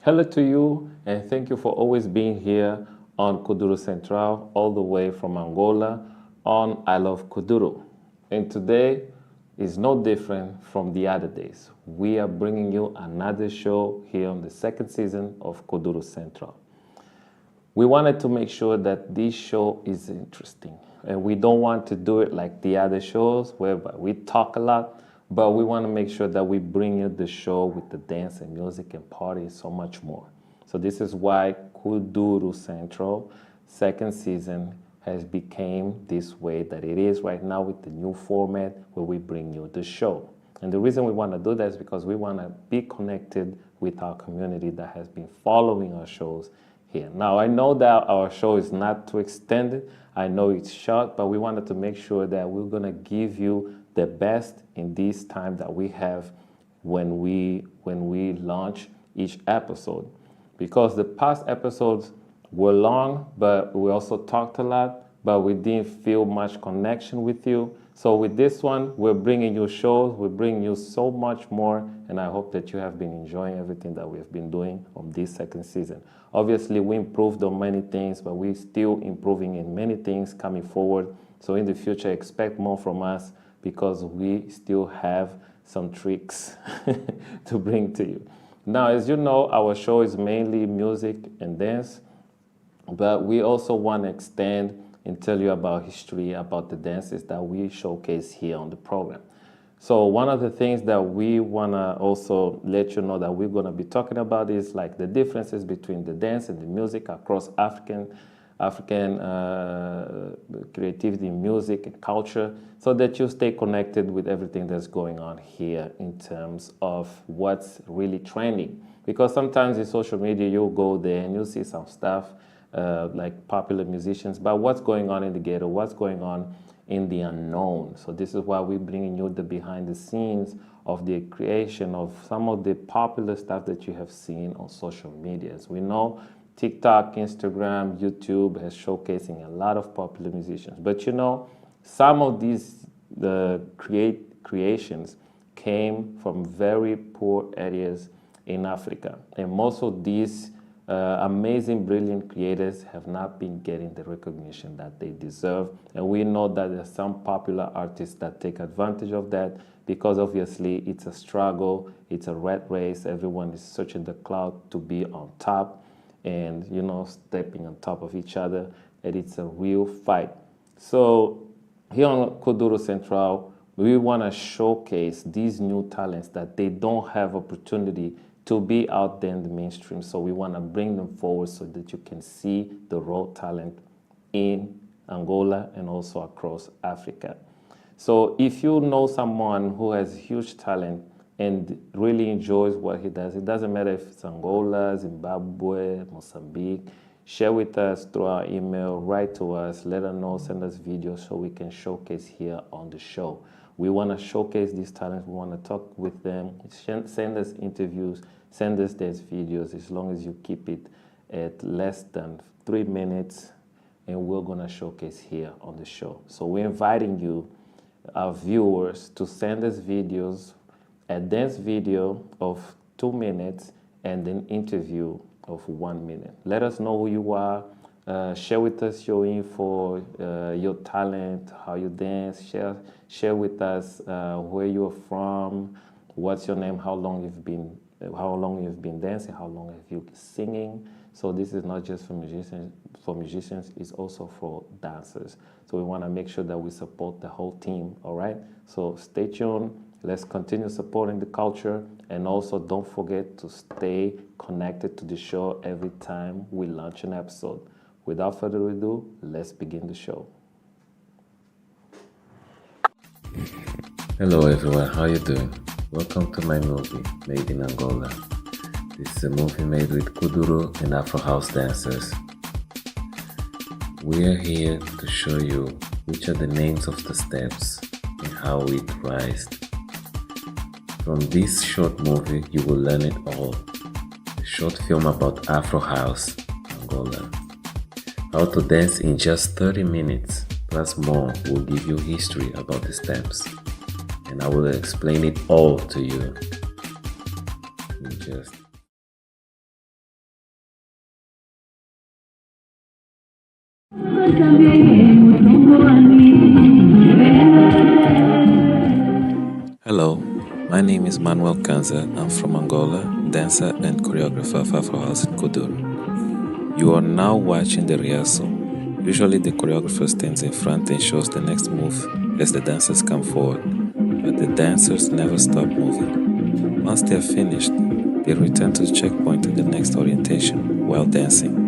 Hello to you, and thank you for always being here on Kudro Central, all the way from Angola on I Love Kuduro. And today is no different from the other days. We are bringing you another show here on the second season of Kuduro Central. We wanted to make sure that this show is interesting, and we don't want to do it like the other shows where we talk a lot, but we want to make sure that we bring you the show with the dance and music and party so much more. So this is why Kuduro Central second season has become this way that it is right now with the new format where we bring you the show. And the reason we want to do that is because we want to be connected with our community that has been following our shows here. Now, I know that our show is not too extended. I know it's short, but we wanted to make sure that we're going to give you the best in this time that we have when we launch each episode. Because the past episodes were long, but we also talked a lot, but we didn't feel much connection with you. So with this one, we're bringing you shows, we're bringing you so much more, and I hope that you have been enjoying everything that we've been doing on this second season. Obviously, we improved on many things, but we're still improving in many things coming forward. So in the future, expect more from us because we still have some tricks to bring to you. Now, as you know, our show is mainly music and dance, but we also want to extend and tell you about history, about the dances that we showcase here on the program. So one of the things that we want to also let you know that we're going to be talking about is like the differences between the dance and the music across African creativity, music, and culture, so that you stay connected with everything that's going on here in terms of what's really trending. Because sometimes in social media, you'll go there and you'll see some stuff like popular musicians, but what's going on in the ghetto, what's going on in the unknown. So this is why we're bringing you the behind the scenes of the creation of some of the popular stuff that you have seen on social media. As we know, TikTok, Instagram, YouTube has showcasing a lot of popular musicians. But you know, some of these creations came from very poor areas in Africa. And most of these amazing, brilliant creators have not been getting the recognition that they deserve. And we know that there's some popular artists that take advantage of that because obviously it's a struggle, it's a rat race. Everyone is searching the cloud to be on top and, you know, stepping on top of each other. And it's a real fight. So here on Kuduro Central, we want to showcase these new talents that they don't have opportunity to be out there in the mainstream. So we want to bring them forward so that you can see the raw talent in Angola and also across Africa. So if you know someone who has huge talent and really enjoys what he does, it doesn't matter if it's Angola, Zimbabwe, Mozambique, share with us through our email, write to us, let us know, send us videos so we can showcase here on the show. We want to showcase these talents. We want to talk with them. Send us interviews. Send us these videos as long as you keep it at less than 3 minutes, and we're going to showcase here on the show. So we're inviting you, our viewers, to send us videos, a dance video of 2 minutes and an interview of 1 minute. Let us know who you are. Share with us your info, your talent, how you dance. Share with us where you're from, what's your name, how long you've been dancing, how long have you been singing. So this is not just for musicians, it's also for dancers. So we want to make sure that we support the whole team, all right? So stay tuned. Let's continue supporting the culture, and also don't forget to stay connected to the show every time we launch an episode. Without further ado, let's begin the show. Hello everyone, how you doing? Welcome to my movie, Made in Angola. This is a movie made with Kudro and Afro House dancers. We are here to show you which are the names of the steps and how it rised. From this short movie, you will learn it all. A short film about Afro House, Angola. How to dance in just 30 minutes, plus more will give you history about the steps. And I will explain it all to you in just Hello, my name is Manuel Kanza. I'm from Angola, dancer and choreographer of Afro House in Kudro. You are now watching the rehearsal. Usually the choreographer stands in front and shows the next move as the dancers come forward, but the dancers never stop moving. Once they are finished, they return to the checkpoint at the next orientation while dancing.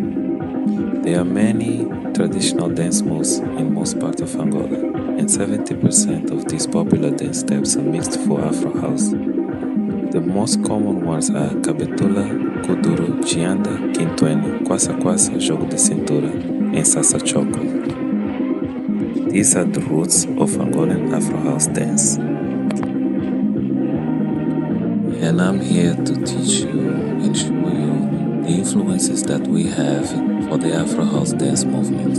There are many traditional dance moves in most parts of Angola, and 70% of these popular dance steps are mixed for Afro House. The most common ones are Cabetula, Kuduro, Gianda, Quintuene, Kwasa Kwasa, Jogo de Cintura, and Sasa Choco. These are the roots of Angolan Afro House dance. And I'm here to teach you and show you the influences that we have for the Afro House dance movement.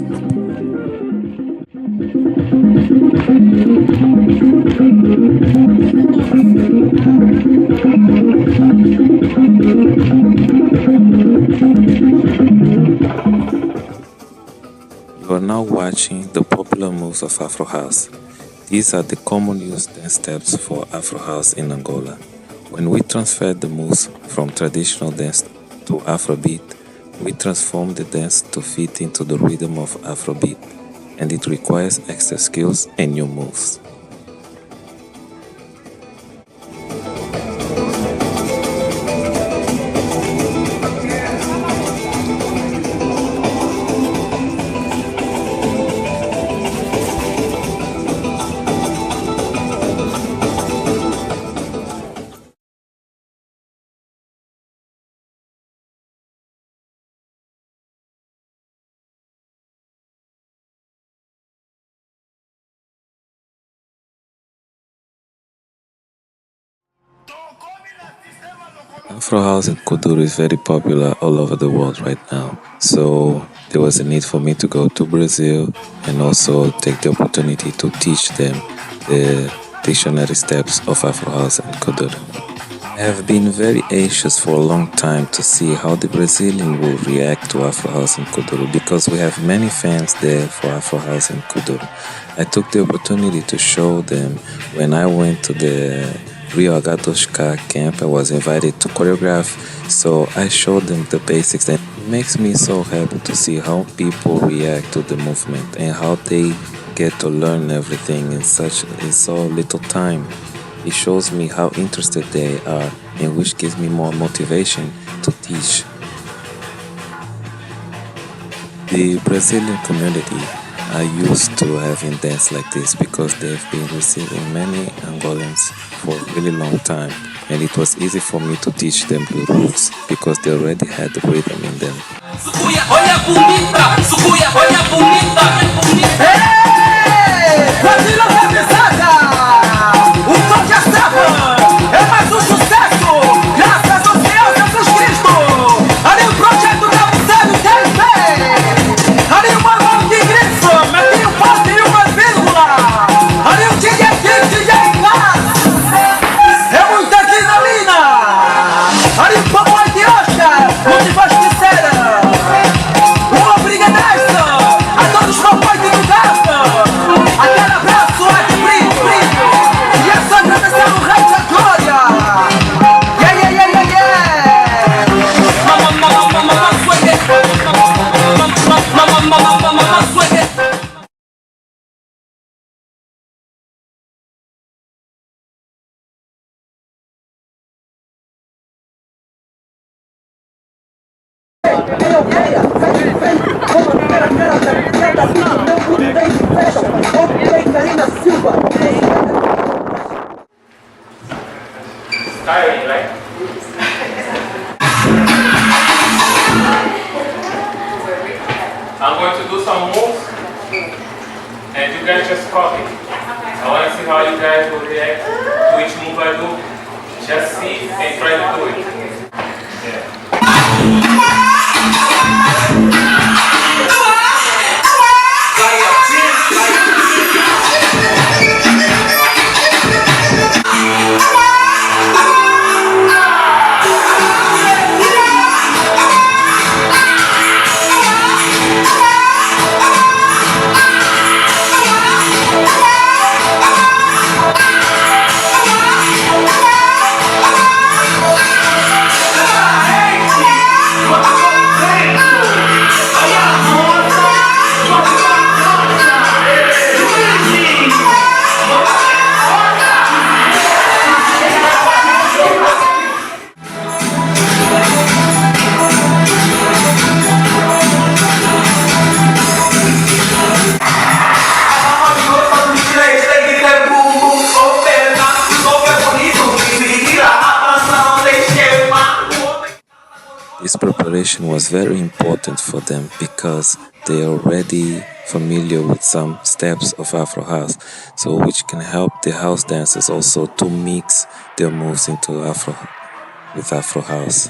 You are now watching the popular moves of Afro House. These are the common used dance steps for Afro House in Angola. When we transfer the moves from traditional dance to Afrobeat, we transform the dance to fit into the rhythm of Afrobeat, and it requires extra skills and new moves. Afro House in Kuduro is very popular all over the world right now. So there was a need for me to go to Brazil and also take the opportunity to teach them the dictionary steps of Afro House in Kuduro. I have been very anxious for a long time to see how the Brazilian will react to Afro House in Kuduro, because we have many fans there for Afro House in Kuduro. I took the opportunity to show them when I went to the Rio H2O camp. I was invited to choreograph, so I showed them the basics, and it makes me so happy to see how people react to the movement and how they get to learn everything in so little time. It shows me how interested they are, and which gives me more motivation to teach. The Brazilian community are used to having dance like this because they've been receiving many Angolans for a really long time, and it was easy for me to teach them the roots because they already had the rhythm in them. Tiring, right? I'm going to do some moves, and you guys just copy. I want to see how you guys will react to each move I do. Just see and try to do it. This preparation was very important for them because they are already familiar with some steps of Afro House, so which can help the house dancers also to mix their moves into Afro House.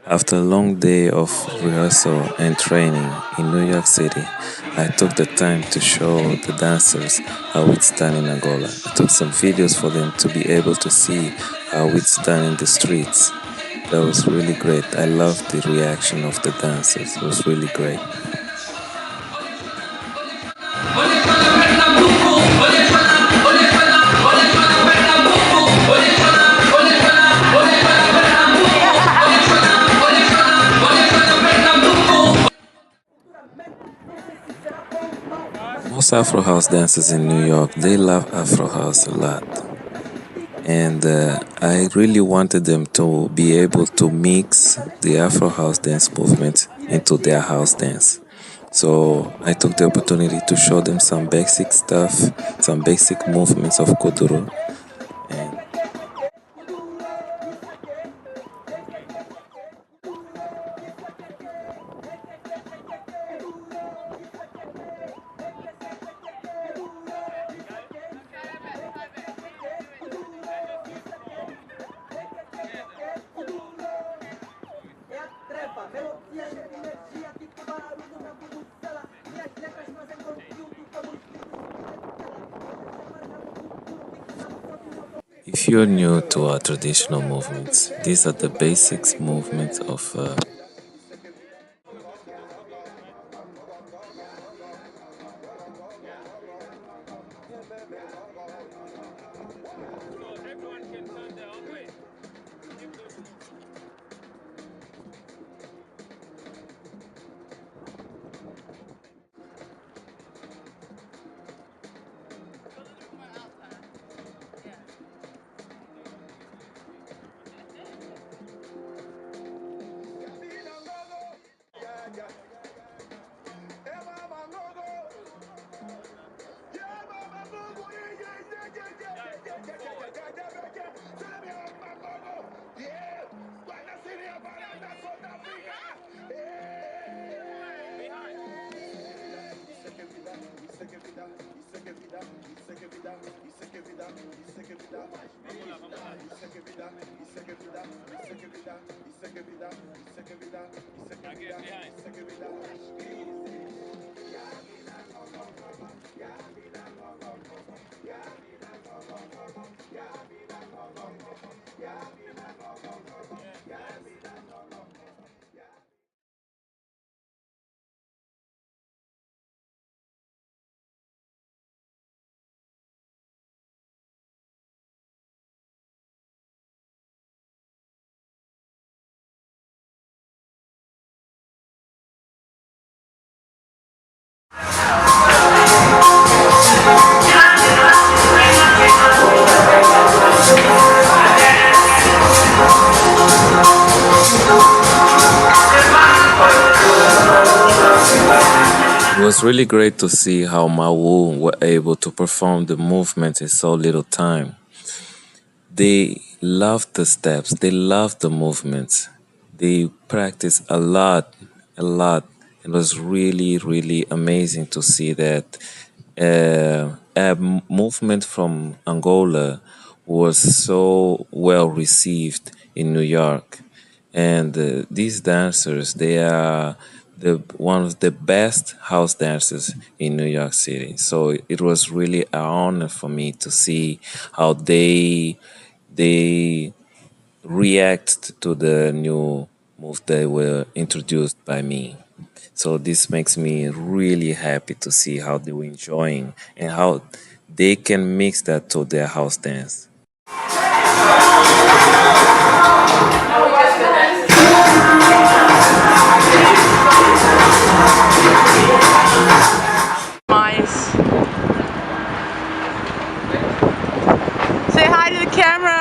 After a long day of rehearsal and training in New York City, I took the time to show the dancers how it's done in Angola. I took some videos for them to be able to see how it's done in the streets. That was really great. I loved the reaction of the dancers. It was really great. Most Afro House dancers in New York, they love Afro House a lot. And I really wanted them to be able to mix the Afro House dance movement into their house dance. So I took the opportunity to show them some basic stuff, some basic movements of Kudro. And if you're new to our traditional movements, these are the basics movements of It was really great to see how Mawu were able to perform the movement in so little time. They loved the steps, they loved the movements. They practiced a lot, a lot. It was really, really amazing to see that movement from Angola was so well received in New York. And these dancers, they are one of the best house dancers in New York City. So it was really an honor for me to see how they react to the new move that were introduced by me. So this makes me really happy to see how they were enjoying and how they can mix that to their house dance. Nice. Say hi to the camera.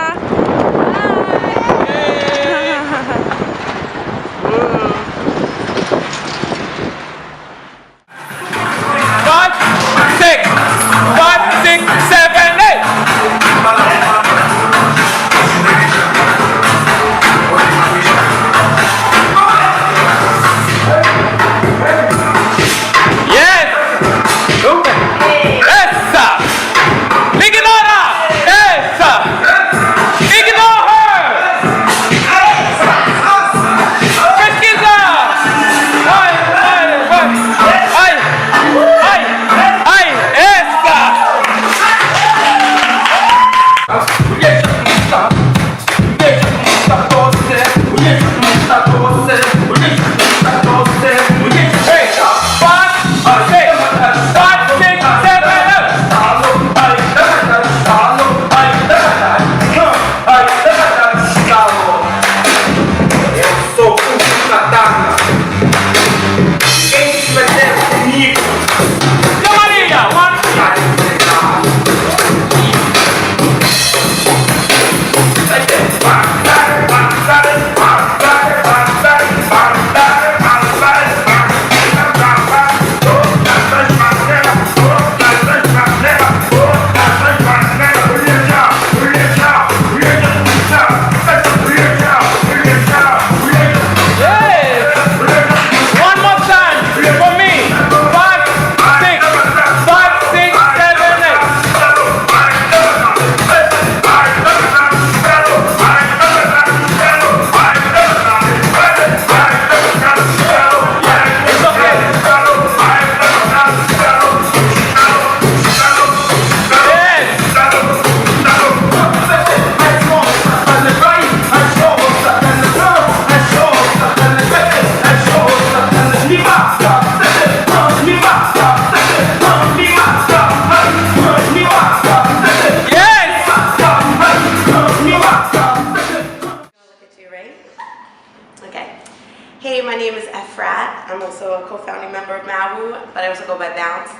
Hey, my name is Efrat. I'm also a co-founding member of Mawu, but I also go by Bounce.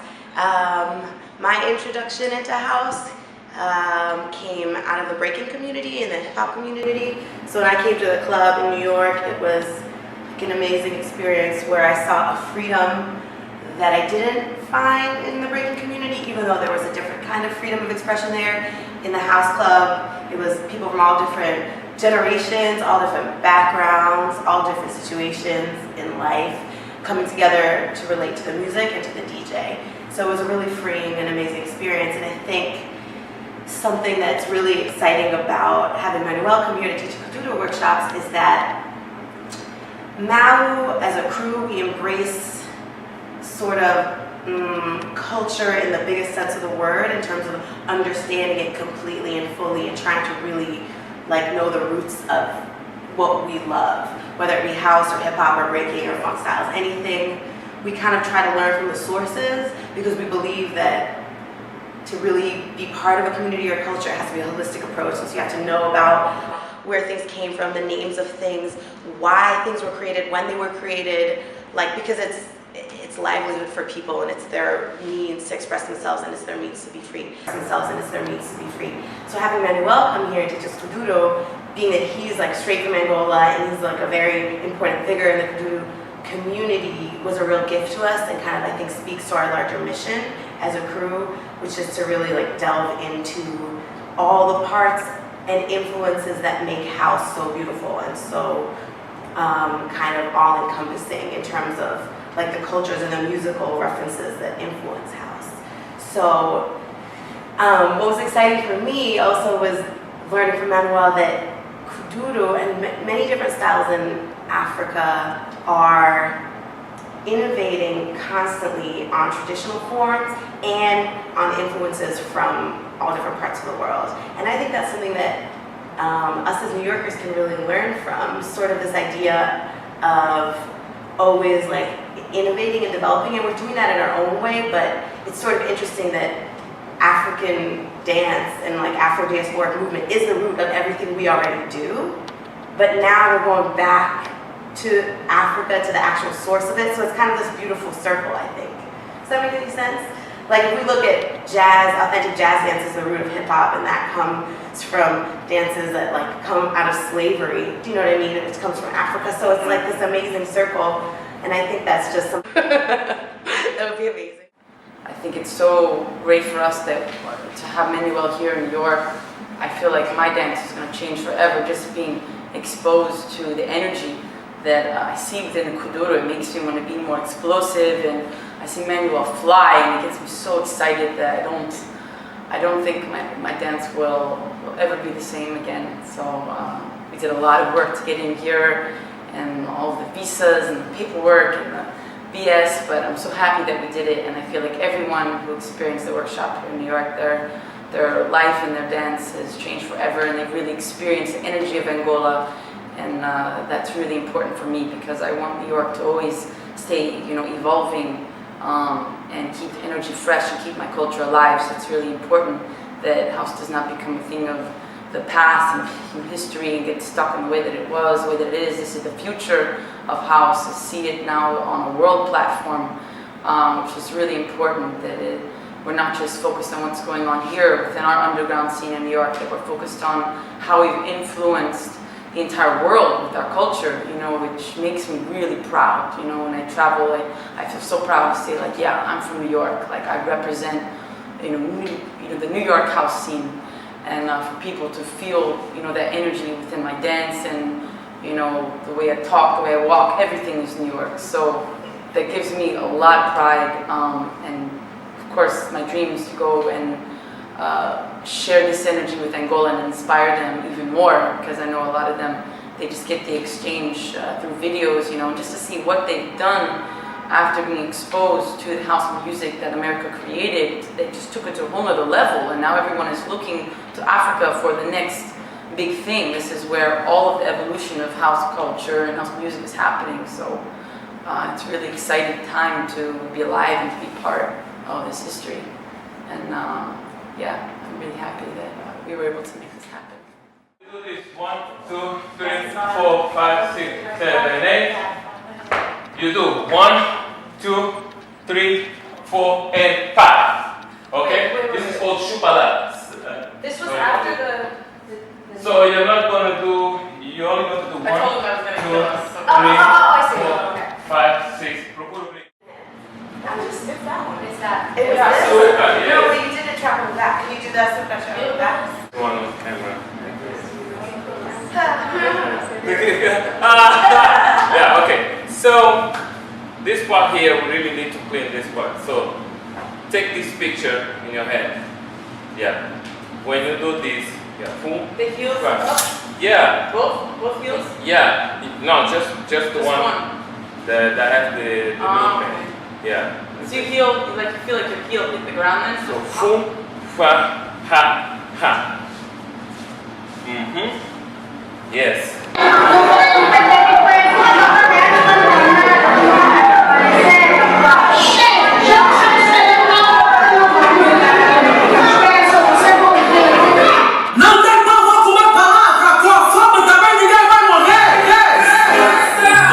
My introduction into house came out of the breaking community and the hip-hop community. So when I came to the club in New York, it was like an amazing experience where I saw a freedom that I didn't find in the breaking community, even though there was a different kind of freedom of expression there. In the house club, it was people from all different generations, all different backgrounds, all different situations in life coming together to relate to the music and to the DJ. So it was a really freeing and amazing experience, and I think something that's really exciting about having Manuel come here to teach Kudro workshops is that Mau, as a crew, we embrace sort of culture in the biggest sense of the word, in terms of understanding it completely and fully and trying to really like know the roots of what we love, whether it be house or hip hop or breaking or funk styles, anything. We kind of try to learn from the sources because we believe that to really be part of a community or culture, it has to be a holistic approach. So you have to know about where things came from, the names of things, why things were created, when they were created, like because it's livelihood for people and it's their means to express themselves and it's their means to be free. So having Manuel come here and teach us Kuduro, being that he's like straight from Angola and he's like a very important figure in the Kuduro community, was a real gift to us and kind of I think speaks to our larger mission as a crew, which is to really like delve into all the parts and influences that make house so beautiful and so kind of all-encompassing in terms of like the cultures and the musical references that influence house. So what was exciting for me also was learning from Manuel that Kuduro and many different styles in Africa are innovating constantly on traditional forms and on influences from all different parts of the world. And I think that's something that us as New Yorkers can really learn from, sort of this idea of always like innovating and developing, and we're doing that in our own way, but it's sort of interesting that African dance and like Afro-diasporic movement is the root of everything we already do, but now we're going back to Africa, to the actual source of it, so it's kind of this beautiful circle, I think. Does that make any sense? Like if we look at jazz, authentic jazz dance is the root of hip hop, and that comes from dances that like come out of slavery. Do you know what I mean? It comes from Africa, so it's like this amazing circle, and I think that's just something that would be amazing. I think it's so great for us that to have Manuel here in New York. I feel like my dance is going to change forever. Just being exposed to the energy that I see within the Kuduro, it makes me want to be more explosive, and I see Manuel fly, and it gets me so excited that I don't think my dance will ever be the same again. So we did a lot of work to get in here, and all of the visas and the paperwork and the BS, but I'm so happy that we did it, and I feel like everyone who experienced the workshop here in New York, their life and their dance has changed forever, and they've really experienced the energy of Angola, and that's really important for me because I want New York to always stay, evolving and keep the energy fresh and keep my culture alive. So it's really important that house does not become a thing of the past and human history and get stuck in the way that it was, the way that it is. This is the future of house. I see it now on a world platform, which is really important, that we're not just focused on what's going on here within our underground scene in New York, that we're focused on how we've influenced the entire world with our culture, which makes me really proud. When I travel, I feel so proud to say, like, yeah, I'm from New York. Like, I represent, the New York house scene, and for people to feel, that energy within my dance and, the way I talk, the way I walk, everything is New York. So that gives me a lot of pride, and of course, my dream is to go and share this energy with Angola and inspire them even more, because I know a lot of them, they just get the exchange through videos, just to see what they've done after being exposed to the house music that America created. They just took it to a whole other level, and now everyone is looking to Africa for the next big thing. This is where all of the evolution of house culture and house music is happening, so it's a really exciting time to be alive and to be part of this history. And yeah, I'm really happy that we were able to make this happen. Do this 1, 2, 3, 4, 5, 6, 7, 8. You do 1, 2, 3, 4, and 5. Okay? This is called Shupala. This was after the So you're not going to do, you're only going to do 1, 2, 3, 4, 5, 6. It's that one. It's that. It was Yeah. this? No, but you did a track on that. Can you do that super track on that? One on camera. Yeah, okay. So this part here, we really need to clean this part. So take this picture in your head. Yeah. when you do this, yeah, boom, The heels right. up? Yeah, Both heels? yeah. No, just the Just one, one. that has the movement. Yeah. So you feel like your heel hit the ground then? So boom, fa, ha, ha. Yes. Não tem mal com uma palavra, com a fama também ninguém vai morrer.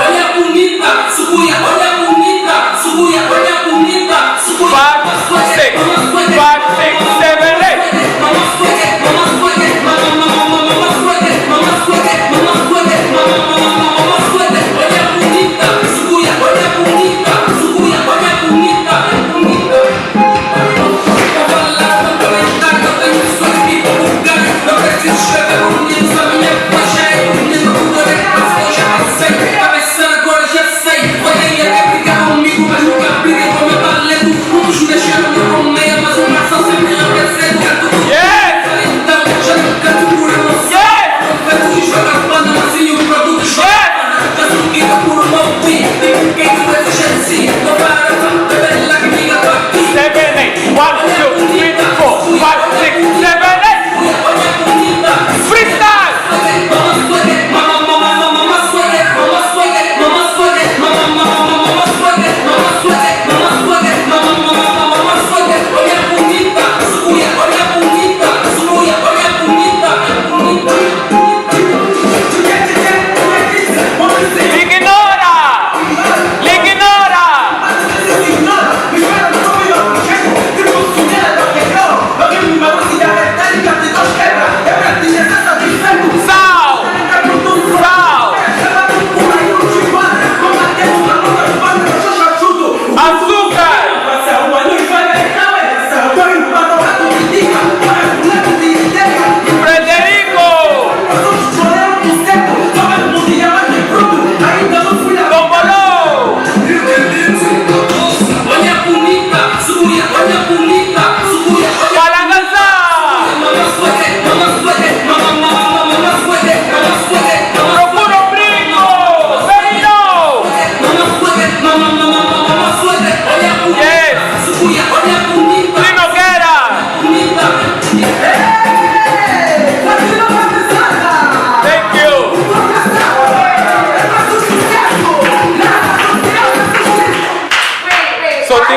Olha bonita, subuia, olha bonita, subuia, olha bonita, subuia. 5, 6, 5, 6, 7, 8.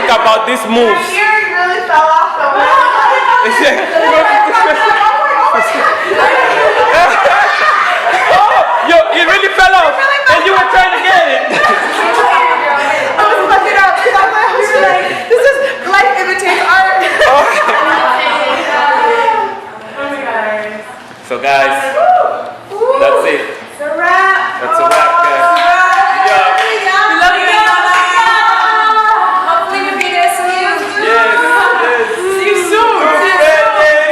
About this move. Your earring really fell off the way. Yo, it really fell off, and you were trying to get it. I was looking up because I was like, this is life imitates art. So guys, that's it. It's a wrap. That's a wrap, guys. Yeah. We love you guys. Hopefully we'll be there soon. Yes. See you soon.